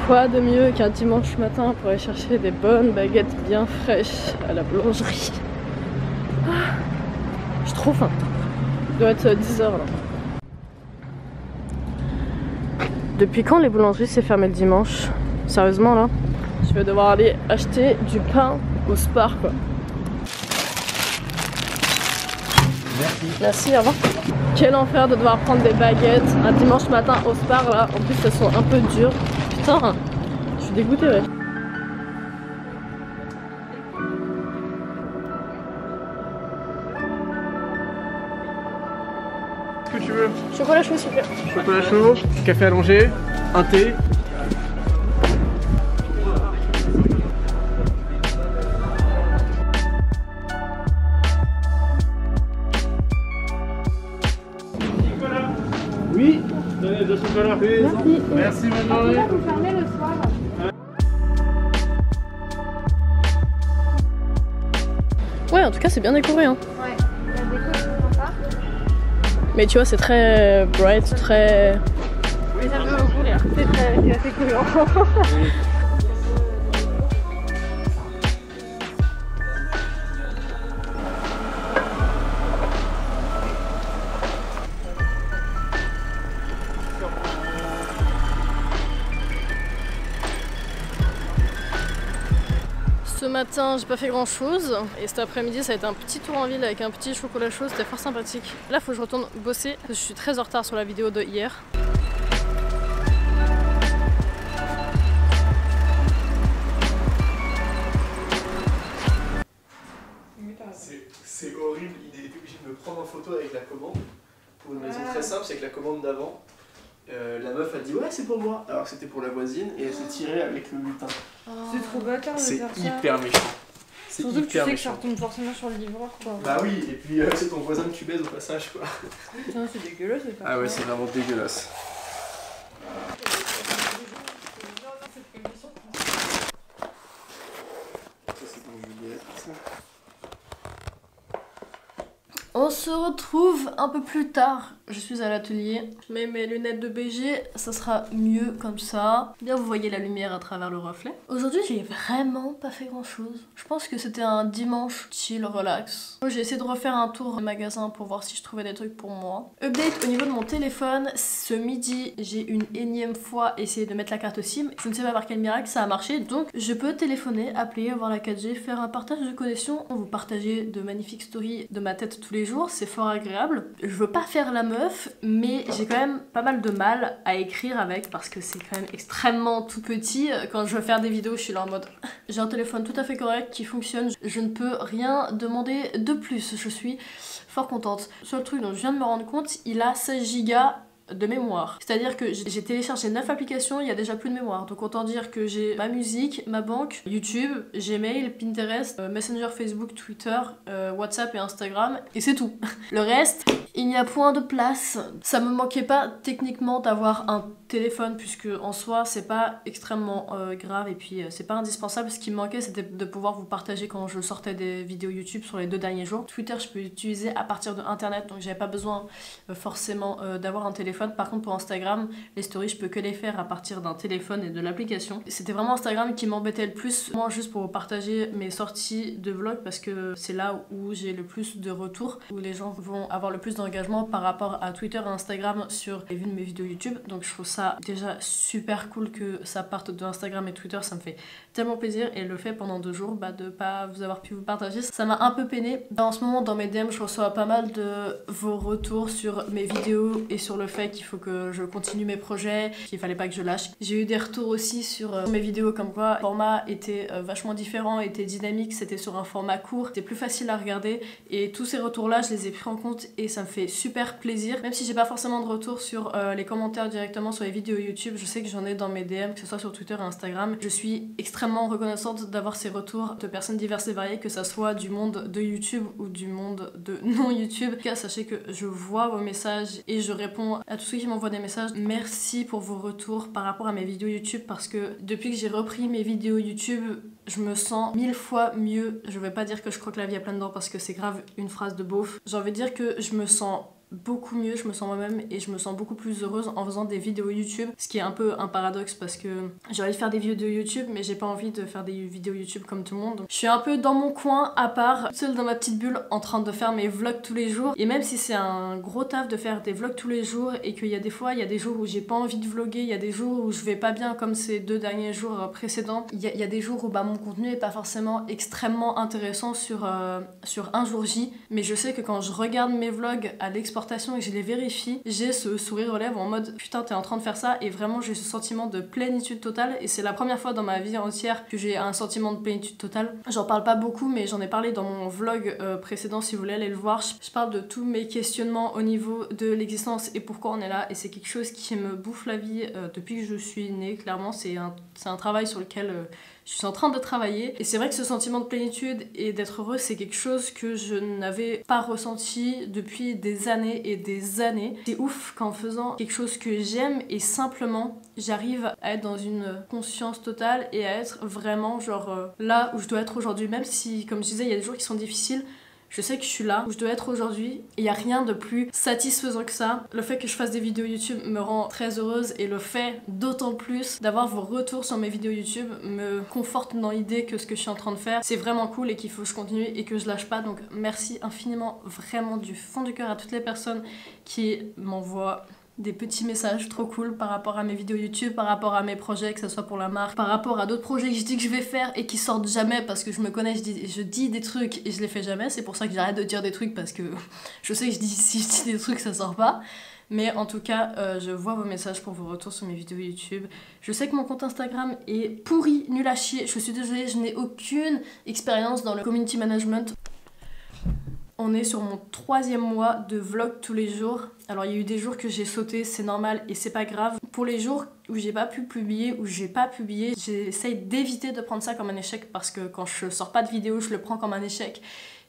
Quoi de mieux qu'un dimanche matin pour aller chercher des bonnes baguettes bien fraîches à la boulangerie. Ah, j'ai trop faim. Il doit être 10h là. Depuis quand les boulangeries c'est fermé le dimanche? Sérieusement là? Je vais devoir aller acheter du pain au Spar quoi. Merci. Merci, au revoir. Quel enfer de devoir prendre des baguettes un dimanche matin au Spar là. En plus elles sont un peu dures. Putain, je suis dégoûtée ouais. Qu'est-ce que tu veux? Chocolat chaud s'il vous plaît. Chocolat chaud, café allongé, un thé. Oui, donnez 2 chocolats. Merci. Merci, bonne journée. Vous fermez le soir. Ouais, en tout cas c'est bien décoré hein. Ouais, la déco est sympa. Mais tu vois c'est très bright, très... Mais ça peut beaucoup l'air. C'est assez collant. Ce matin j'ai pas fait grand chose et cet après-midi ça a été un petit tour en ville avec un petit chocolat chaud, c'était fort sympathique. Là faut que je retourne bosser, je suis très en retard sur la vidéo de hier. C'est horrible, il est obligé de me prendre en photo avec la commande. Pour une raison très simple, c'est que la commande d'avant, la meuf a dit ouais c'est pour moi, alors que c'était pour la voisine et elle s'est tirée avec le lutin. C'est trop bâtard de C'est faire ça. hyper méchant. C'est Surtout que tu sais hyper que ça méchant. retombe forcément sur le livreur quoi. Bah oui, et puis c'est ton voisin que tu baises au passage quoi. Putain, c'est dégueulasse de faire Ah ouais, ça. c'est vraiment dégueulasse. Ça c'est pour Juliette. On se retrouve un peu plus tard. Je suis à l'atelier. Je mets mes lunettes de BG, ça sera mieux comme ça. Bien, vous voyez la lumière à travers le reflet. Aujourd'hui, j'ai vraiment pas fait grand chose. Je pense que c'était un dimanche chill, relax. J'ai essayé de refaire un tour au magasin pour voir si je trouvais des trucs pour moi. Update au niveau de mon téléphone. Ce midi, j'ai une énième fois essayé de mettre la carte SIM. Je ne sais pas par quel miracle ça a marché. Donc, je peux téléphoner, appeler, voir la 4G, faire un partage de connexion. Vous partagez de magnifiques stories de ma tête tous les jours. C'est fort agréable. Je veux pas faire la meuf, mais j'ai quand même pas mal de mal à écrire avec parce que c'est quand même extrêmement tout petit. Quand je veux faire des vidéos, je suis là en mode j'ai un téléphone tout à fait correct qui fonctionne, je ne peux rien demander de plus. Je suis fort contente. Seul truc dont je viens de me rendre compte, il a 16 Go de mémoire. C'est-à-dire que j'ai téléchargé 9 applications, il y a déjà plus de mémoire. Donc autant dire que j'ai ma musique, ma banque, YouTube, Gmail, Pinterest, Messenger, Facebook, Twitter, WhatsApp et Instagram. Et c'est tout. Le reste, il n'y a point de place. Ça me manquait pas techniquement d'avoir un téléphone puisque en soi c'est pas extrêmement grave et puis c'est pas indispensable. Ce qui me manquait c'était de pouvoir vous partager quand je sortais des vidéos YouTube sur les 2 derniers jours. Twitter je peux l'utiliser à partir de internet donc j'avais pas besoin forcément d'avoir un téléphone. Par contre pour Instagram les stories je peux que les faire à partir d'un téléphone et de l'application. C'était vraiment Instagram qui m'embêtait le plus, moi juste pour vous partager mes sorties de vlog parce que c'est là où j'ai le plus de retours, où les gens vont avoir le plus d'engagement par rapport à Twitter et Instagram sur les vues de mes vidéos YouTube. Donc je trouve ça déjà super cool que ça parte de Instagram et Twitter, ça me fait tellement plaisir et le fait pendant 2 jours de pas vous avoir pu vous partager, ça m'a un peu peiné. En ce moment dans mes DM je reçois pas mal de vos retours sur mes vidéos et sur le fait qu'il faut que je continue mes projets, qu'il fallait pas que je lâche. J'ai eu des retours aussi sur mes vidéos comme quoi le format était vachement différent, était dynamique, c'était sur un format court, c'était plus facile à regarder et tous ces retours là je les ai pris en compte et ça me fait super plaisir. Même si j'ai pas forcément de retour sur les commentaires directement sur les vidéos YouTube, je sais que j'en ai dans mes DM, que ce soit sur Twitter et Instagram. Je suis extrêmement reconnaissante d'avoir ces retours de personnes diverses et variées, que ça soit du monde de YouTube ou du monde de non YouTube. En tout cas, sachez que je vois vos messages et je réponds à tous ceux qui m'envoient des messages. Merci pour vos retours par rapport à mes vidéos YouTube parce que depuis que j'ai repris mes vidéos YouTube, je me sens 1000 fois mieux. Je vais pas dire que je croque la vie à pleines dents parce que c'est grave une phrase de beauf. J'ai envie de dire que je me sens beaucoup mieux, je me sens moi-même et je me sens beaucoup plus heureuse en faisant des vidéos YouTube, ce qui est un peu un paradoxe parce que j'ai envie de faire des vidéos YouTube mais j'ai pas envie de faire des vidéos YouTube comme tout le monde. Donc, je suis un peu dans mon coin à part, seule dans ma petite bulle en train de faire mes vlogs tous les jours, et même si c'est un gros taf de faire des vlogs tous les jours et qu'il y a des fois, il y a des jours où j'ai pas envie de vlogger, il y a des jours où je vais pas bien comme ces 2 derniers jours précédents, il y a des jours où mon contenu est pas forcément extrêmement intéressant sur un jour J, mais je sais que quand je regarde mes vlogs à l'exportation et que je les vérifie, j'ai ce sourire aux lèvres en mode putain t'es en train de faire ça, et vraiment j'ai ce sentiment de plénitude totale, et c'est la première fois dans ma vie entière que j'ai un sentiment de plénitude totale. J'en parle pas beaucoup mais j'en ai parlé dans mon vlog précédent si vous voulez aller le voir. Je parle de tous mes questionnements au niveau de l'existence et pourquoi on est là, et c'est quelque chose qui me bouffe la vie depuis que je suis née. Clairement c'est un travail sur lequel je suis en train de travailler, et c'est vrai que ce sentiment de plénitude et d'être heureux c'est quelque chose que je n'avais pas ressenti depuis des années et des années. C'est ouf qu'en faisant quelque chose que j'aime et simplement j'arrive à être dans une conscience totale et à être vraiment genre là où je dois être aujourd'hui, même si comme je disais il y a des jours qui sont difficiles. Je sais que je suis là où je dois être aujourd'hui, et il n'y a rien de plus satisfaisant que ça. Le fait que je fasse des vidéos YouTube me rend très heureuse, et le fait d'autant plus d'avoir vos retours sur mes vidéos YouTube me conforte dans l'idée que ce que je suis en train de faire c'est vraiment cool et qu'il faut que je continue et que je lâche pas. Donc merci infiniment, vraiment du fond du cœur, à toutes les personnes qui m'envoient des petits messages trop cool par rapport à mes vidéos YouTube, par rapport à mes projets, que ce soit pour la marque, par rapport à d'autres projets que je dis que je vais faire et qui sortent jamais parce que je me connais, je dis des trucs et je les fais jamais. C'est pour ça que j'arrête de dire des trucs, parce que je sais que si je dis des trucs ça sort pas. Mais en tout cas, je vois vos messages pour vos retours sur mes vidéos YouTube. Je sais que mon compte Instagram est pourri, nul à chier. Je suis désolée, je n'ai aucune expérience dans le community management. On est sur mon 3e mois de vlog tous les jours. Alors il y a eu des jours que j'ai sauté, c'est normal et c'est pas grave. Pour les jours où j'ai pas pu publier, j'essaye d'éviter de prendre ça comme un échec, parce que quand je sors pas de vidéo, je le prends comme un échec.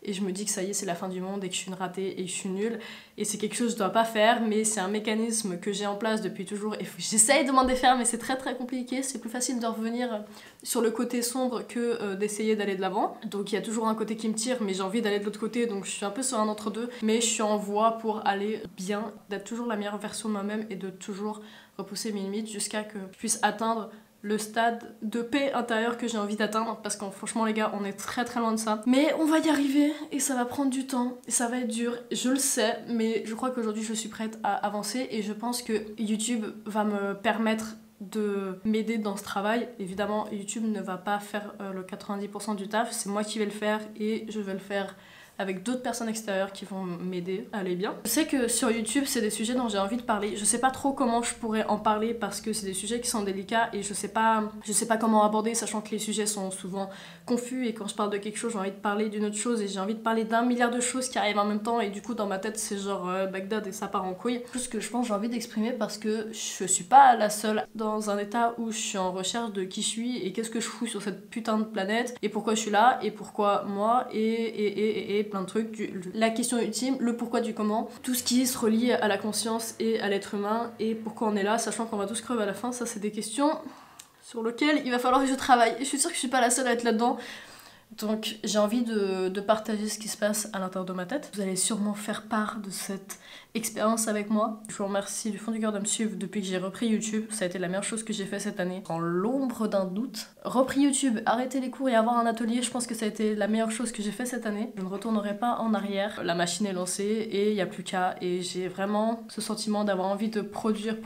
Et je me dis que ça y est, c'est la fin du monde et que je suis une ratée et que je suis nulle. Et c'est quelque chose que je dois pas faire, mais c'est un mécanisme que j'ai en place depuis toujours et j'essaye de m'en défaire, mais c'est très très compliqué. C'est plus facile de revenir sur le côté sombre que d'essayer d'aller de l'avant. Donc il y a toujours un côté qui me tire, mais j'ai envie d'aller de l'autre côté, donc je suis un peu sur un entre-deux. Mais je suis en voie pour aller bien, d'être toujours la meilleure version de moi-même et de toujours repousser mes limites jusqu'à que je puisse atteindre le stade de paix intérieure que j'ai envie d'atteindre, parce que franchement les gars on est très très loin de ça, mais on va y arriver et ça va prendre du temps et ça va être dur, je le sais, mais je crois qu'aujourd'hui je suis prête à avancer et je pense que YouTube va me permettre de m'aider dans ce travail. Évidemment YouTube ne va pas faire le 90% du taf, c'est moi qui vais le faire et je vais le faire avec d'autres personnes extérieures qui vont m'aider à aller bien. Je sais que sur YouTube c'est des sujets dont j'ai envie de parler, je sais pas trop comment je pourrais en parler parce que c'est des sujets qui sont délicats et je sais pas comment aborder, sachant que les sujets sont souvent confus et quand je parle de quelque chose j'ai envie de parler d'une autre chose et j'ai envie de parler d'un milliard de choses qui arrivent en même temps et du coup dans ma tête c'est genre Bagdad et ça part en couille. Tout ce que je pense j'ai envie d'exprimer parce que je suis pas la seule dans un état où je suis en recherche de qui je suis et qu'est-ce que je fous sur cette putain de planète et pourquoi je suis là et pourquoi moi et plein de trucs, la question ultime, le pourquoi du comment, tout ce qui se relie à la conscience et à l'être humain et pourquoi on est là, sachant qu'on va tous crever à la fin. Ça c'est des questions sur lesquelles il va falloir que je travaille et je suis sûre que je suis pas la seule à être là-dedans. Donc j'ai envie de partager ce qui se passe à l'intérieur de ma tête. Vous allez sûrement faire part de cette expérience avec moi. Je vous remercie du fond du cœur de me suivre depuis que j'ai repris YouTube. Ça a été la meilleure chose que j'ai fait cette année, sans l'ombre d'un doute. Repris YouTube, arrêter les cours et avoir un atelier, je pense que ça a été la meilleure chose que j'ai fait cette année. Je ne retournerai pas en arrière. La machine est lancée et il n'y a plus qu'à. Et j'ai vraiment ce sentiment d'avoir envie de produire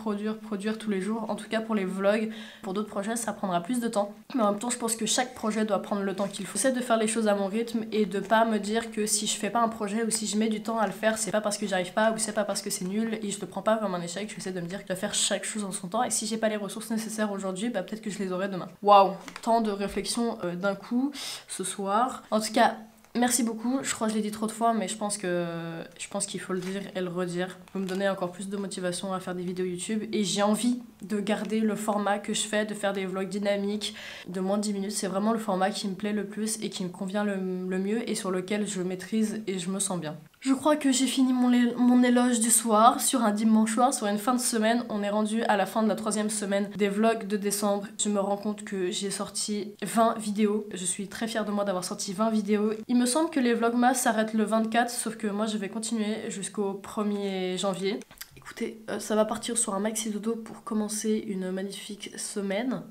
tous les jours. En tout cas pour les vlogs. Pour d'autres projets, ça prendra plus de temps. Mais en même temps, je pense que chaque projet doit prendre le temps qu'il faut. J'essaie de faire les choses à mon rythme et de pas me dire que si je fais pas un projet ou si je mets du temps à le faire, c'est pas parce que j'arrive pas ou c'est pas parce que c'est nul et je le prends pas comme un échec. J'essaie de me dire que je dois faire chaque chose en son temps et si j'ai pas les ressources nécessaires aujourd'hui, bah peut-être que je les aurai demain. Waouh, tant de réflexions d'un coup ce soir. En tout cas, merci beaucoup, je crois que je l'ai dit trop de fois mais je pense qu'il faut le dire et le redire. Vous me donnez encore plus de motivation à faire des vidéos YouTube et j'ai envie de garder le format que je fais, de faire des vlogs dynamiques de moins de 10 minutes. C'est vraiment le format qui me plaît le plus et qui me convient le mieux et sur lequel je maîtrise et je me sens bien. Je crois que j'ai fini mon éloge du soir sur un dimanche soir, sur une fin de semaine. On est rendu à la fin de la 3e semaine des vlogs de décembre. Je me rends compte que j'ai sorti 20 vidéos. Je suis très fière de moi d'avoir sorti 20 vidéos. Il me semble que les vlogmas s'arrêtent le 24, sauf que moi je vais continuer jusqu'au 1er janvier. Écoutez, ça va partir sur un maxi dodo pour commencer une magnifique semaine.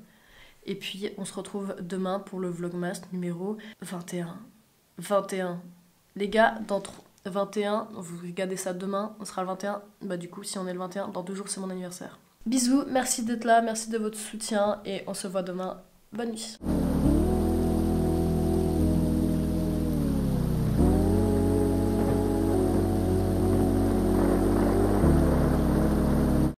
Et puis on se retrouve demain pour le vlogmas numéro 21. 21. Les gars, dans 21, vous regardez ça demain, on sera le 21. Bah du coup, si on est le 21, dans 2 jours c'est mon anniversaire. Bisous, merci d'être là, merci de votre soutien et on se voit demain. Bonne nuit.